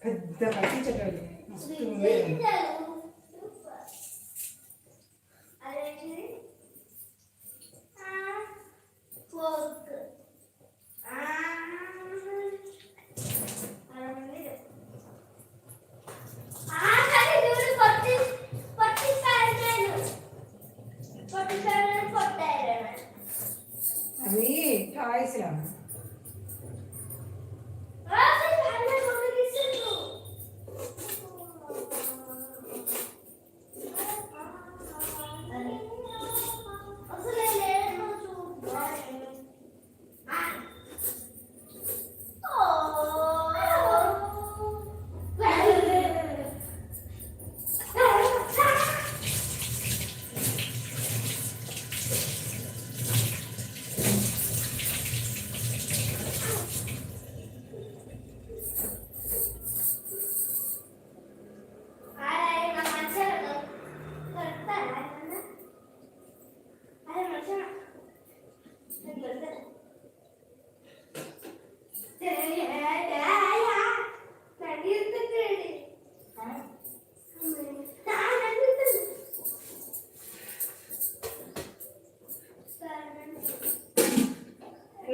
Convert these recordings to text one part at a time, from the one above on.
పెద్ద పట్టించేటోళ్ళు మస్తు అవి టాయ్స్ రా.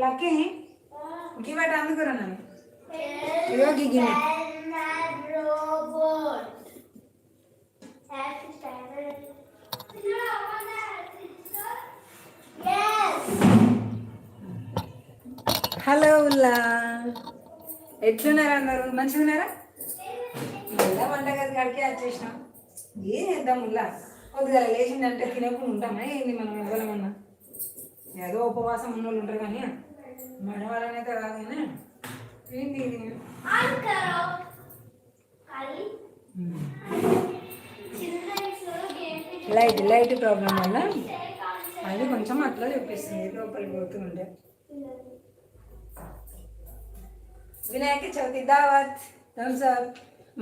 లక్కీ గివట్ అందుకురా నన్ను యోగి గిన్నె హలో ఉల్లా, ఎట్లున్నారా అందరు? మంచిగా ఉన్నారా? మళ్ళా వంటగది కాడికే వచ్చేసినాం. ఏం చేద్దాం ఉల్లా, కొద్దిగా లేచిందంటే తినకుండా ఉంటామా ఏంది మనం ఇవ్వలేమన్నా? ఏదో ఉపవాసం ఉన్న వాళ్ళు ఉంటారు కానీ మన వాళ్ళనైతే రాదు. కానీ ఏంటి ఇది లైట్ ప్రాబ్లం వల్ల అది కొంచెం అట్లా చూపిస్తుంది లోపలికి పోతూ ఉంటే. వినాయక చవితి దావత్ థమ్స్అప్.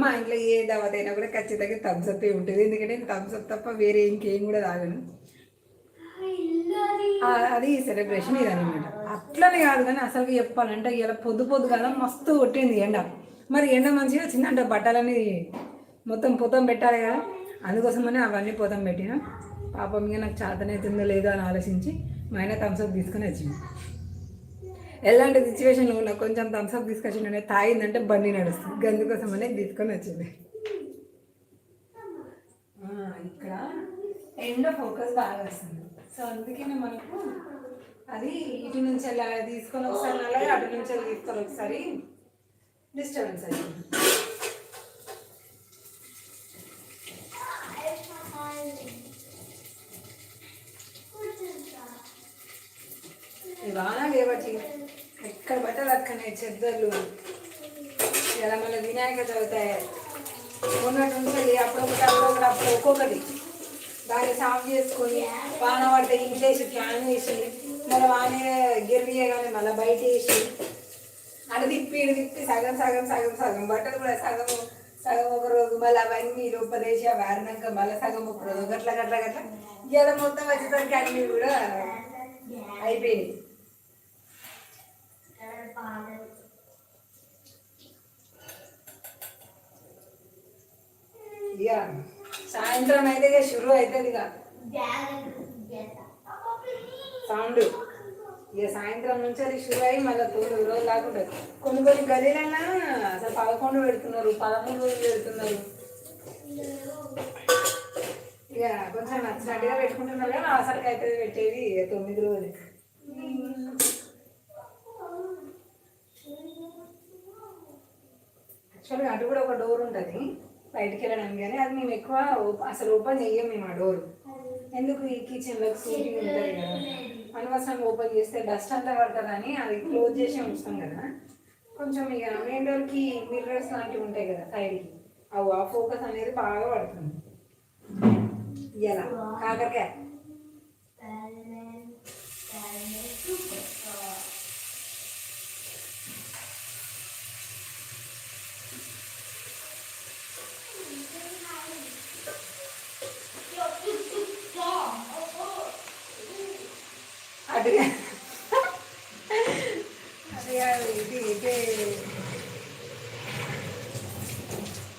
మా ఇంట్లో ఏ దావత్ అయినా కూడా ఖచ్చితంగా థమ్స్అప్ ఉంటుంది. ఎందుకంటే థమ్స్అప్ తప్ప వేరే ఇంకేం కూడా తాగను. అది సెలబ్రేషన్ ఇది అనమాట. అట్లనే కాదు కానీ అసలు చెప్పాలంటే ఇలా పొద్దు కదా మస్తు కొట్టింది ఎండ. మరి ఎండ మంచిగా వచ్చిందంటే బట్టలన్నీ మొత్తం పొతం పెట్టాలి కదా, అందుకోసమని అవన్నీ పొతం పెట్టిన. పాపం ఇంకా నాకు చేతనైతుందో లేదో అని ఆలోచించి మా ఆయన థమ్స్అప్ తీసుకొని వచ్చింది. ఎలాంటి సిచ్యువేషన్లో ఉన్నా కొంచెం థమ్స్అప్ తీసుకొచ్చిండే తాగిందంటే బండి నడుస్తుంది, అందుకోసమనే తీసుకొని వచ్చింది. ఇక్కడ ఎండ ఫోకస్ బాగా వస్తుంది, సో అందుకనే మనకు అది ఇటు నుంచి అలా తీసుకొని ఒకసారి అలాగే అటు నుంచి అలా తీసుకొని ఒకసారి డిస్టర్బెన్స్ అవుతుంది. బాగా లేవచ్చు ఎక్కడ బట్టలు అక్కనే చెద్దర్లు. ఇలా మళ్ళీ వినాయక చవితి ఉన్నట్టు ఉంటుంది. అప్పుడు ఒక్కొక్కటి దాన్ని సాఫ్ చేసుకొని వాన పడితే ఇంట్లేసి ఫ్యాన్ వేసి మళ్ళీ వానే గిర్రి చేయగానే మళ్ళీ బయట వేసి అది తిప్పి సగం బట్టలు కూడా సగం ఒక రోజు మళ్ళీ అవన్నీ రూపదేసి అవి ఆరినాక మళ్ళీ సగం ఒక రోజు గట్ల ఇలా మొత్తం వచ్చేసరికి అన్నీ కూడా అయిపోయినాయి. ఇక సాయంత్రం అయితే ఇక షురు అవుతుంది ఇక సౌండ్. ఇక సాయంత్రం నుంచి అది షురు అయ్యి మళ్ళీ 9 రోజులు దాకుంటుంది. కొన్ని గదిలైనా అసలు 11 పెడుతున్నారు, 13 రోజులు పెడుతున్నారు. ఇక కొంచెం నచ్చినట్టుగా పెట్టుకుంటున్నారు కానీ అసలుకి అయితే పెట్టేది 9 రోజులు. యాక్చువల్గా అటు కూడా ఒక డోర్ ఉంటుంది బయటికి వెళ్ళడానికి, కానీ అది మేము ఎక్కువ అసలు ఓపెన్ చెయ్యం మేము ఆ డోర్. ఎందుకు ఈ కిచెన్లోకి సూటింగ్ ఉంటుంది కదా, అనవసరంగా ఓపెన్ చేస్తే డస్ట్ అంతా పడుతుందని అది క్లోజ్ చేసి ఉంచుతాం కదా. కొంచెం ఇక మెయిన్ డోర్కి మిర్రర్స్ లాంటివి ఉంటాయి కదా సైడ్కి, అవి ఆ ఫోకస్ అనేది బాగా పడుతుంది. ఇలా కాకరకాయ